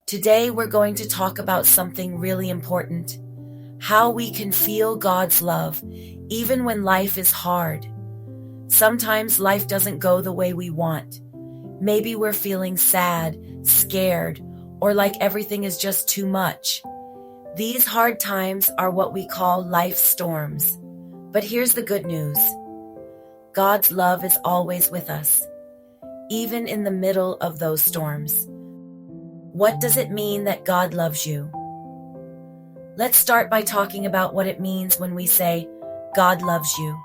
Today we're going to talk about something really important: how we can feel God's love even when life is hard. Sometimes life doesn't go the way we want. Maybe we're feeling sad, scared, or like everything is just too much. These hard times are what we call life storms. But here's the good news. God's love is always with us, even in the middle of those storms. What does it mean that God loves you? Let's start by talking about what it means when we say, God loves you.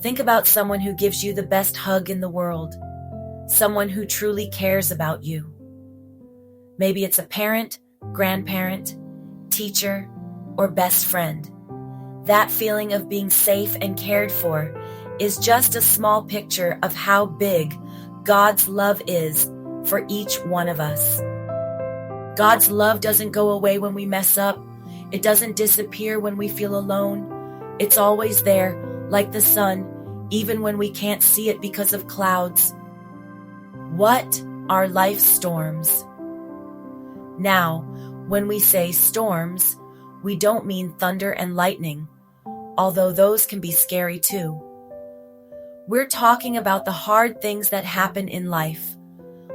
Think about someone who gives you the best hug in the world, someone who truly cares about you. Maybe it's a parent, grandparent, teacher, or best friend. That feeling of being safe and cared for is just a small picture of how big God's love is for each one of us. God's love doesn't go away when we mess up. It doesn't disappear when we feel alone. It's always there, like the sun, even when we can't see it because of clouds. What are life storms? Now, when we say storms, we don't mean thunder and lightning, although those can be scary too. We're talking about the hard things that happen in life.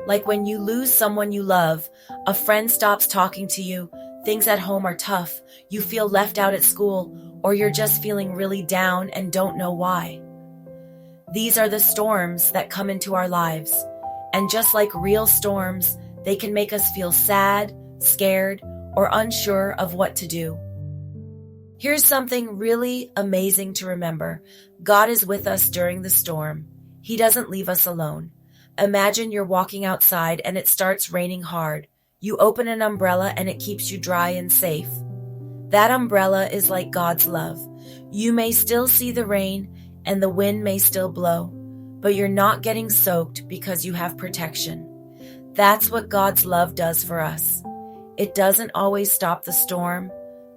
Like when you lose someone you love, a friend stops talking to you, things at home are tough, you feel left out at school, or you're just feeling really down and don't know why. These are the storms that come into our lives. And just like real storms, they can make us feel sad, scared, or unsure of what to do. Here's something really amazing to remember. God is with us during the storm. He doesn't leave us alone. Imagine you're walking outside and it starts raining hard. You open an umbrella and it keeps you dry and safe. That umbrella is like God's love. You may still see the rain and the wind may still blow, but you're not getting soaked because you have protection. That's what God's love does for us. It doesn't always stop the storm,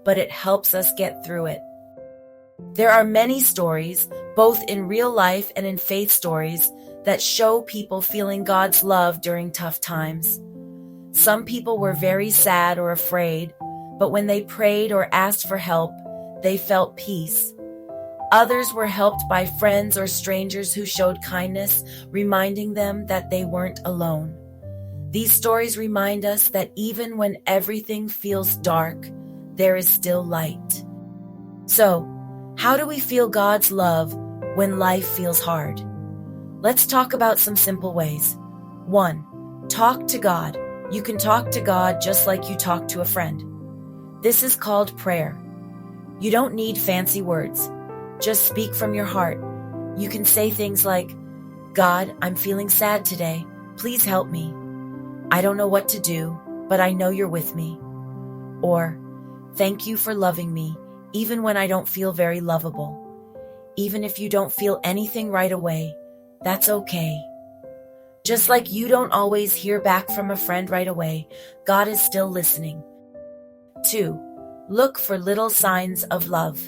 but it helps us get through it. There are many stories, both in real life and in faith stories, that show people feeling God's love during tough times. Some people were very sad or afraid, but when they prayed or asked for help, they felt peace. Others were helped by friends or strangers who showed kindness, reminding them that they weren't alone. These stories remind us that even when everything feels dark, there is still light. So, how do we feel God's love when life feels hard? Let's talk about some simple ways. 1. Talk to God. You can talk to God just like you talk to a friend. This is called prayer. You don't need fancy words. Just speak from your heart. You can say things like, God, I'm feeling sad today. Please help me. I don't know what to do, but I know you're with me. Or, thank you for loving me, even when I don't feel very lovable. Even if you don't feel anything right away, that's okay. Just like you don't always hear back from a friend right away, God is still listening. 2. Look for little signs of love.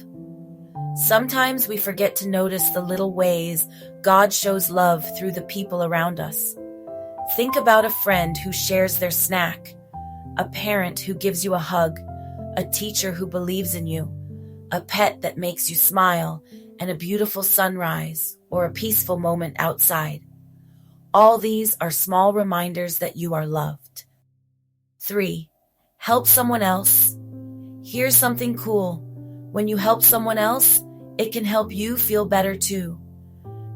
Sometimes we forget to notice the little ways God shows love through the people around us. Think about a friend who shares their snack, a parent who gives you a hug, a teacher who believes in you, a pet that makes you smile, and a beautiful sunrise or a peaceful moment outside. All these are small reminders that you are loved. 3. Help someone else. Here's something cool. When you help someone else, it can help you feel better too.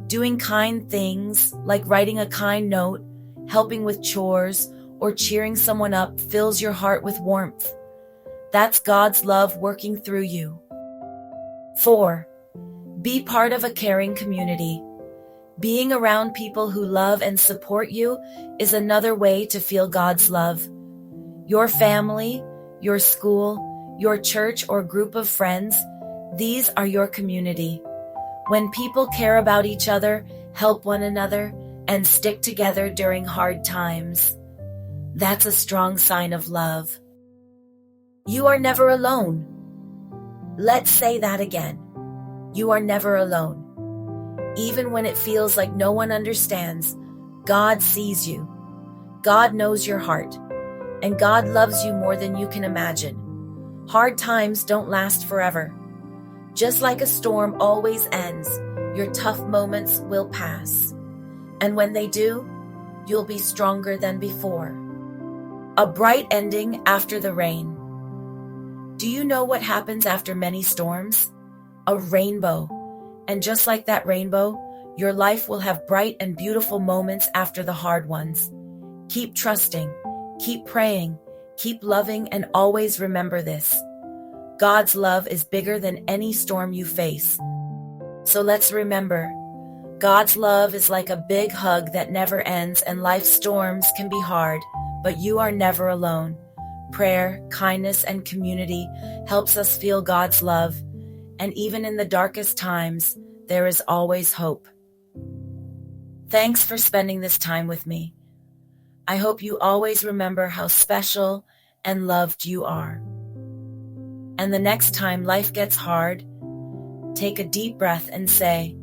Doing kind things like writing a kind note, helping with chores, or cheering someone up fills your heart with warmth. That's God's love working through you. 4. Be part of a caring community. Being around people who love and support you is another way to feel God's love. Your family, your school, your church or group of friends, these are your community. When people care about each other, help one another, and stick together during hard times, that's a strong sign of love. You are never alone. Let's say that again. You are never alone. Even when it feels like no one understands, God sees you. God knows your heart. And God loves you more than you can imagine. Hard times don't last forever. Just like a storm always ends, your tough moments will pass. And when they do, you'll be stronger than before. A bright ending after the rain. Do you know what happens after many storms? A rainbow. And just like that rainbow, your life will have bright and beautiful moments after the hard ones. Keep trusting, keep praying, keep loving, and always remember this. God's love is bigger than any storm you face. So let's remember, God's love is like a big hug that never ends, and life's storms can be hard, but you are never alone. Prayer, kindness, and community helps us feel God's love, and even in the darkest times, there is always hope. Thanks for spending this time with me. I hope you always remember how special and loved you are. And the next time life gets hard, take a deep breath and say,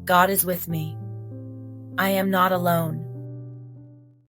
God is with me. I am not alone.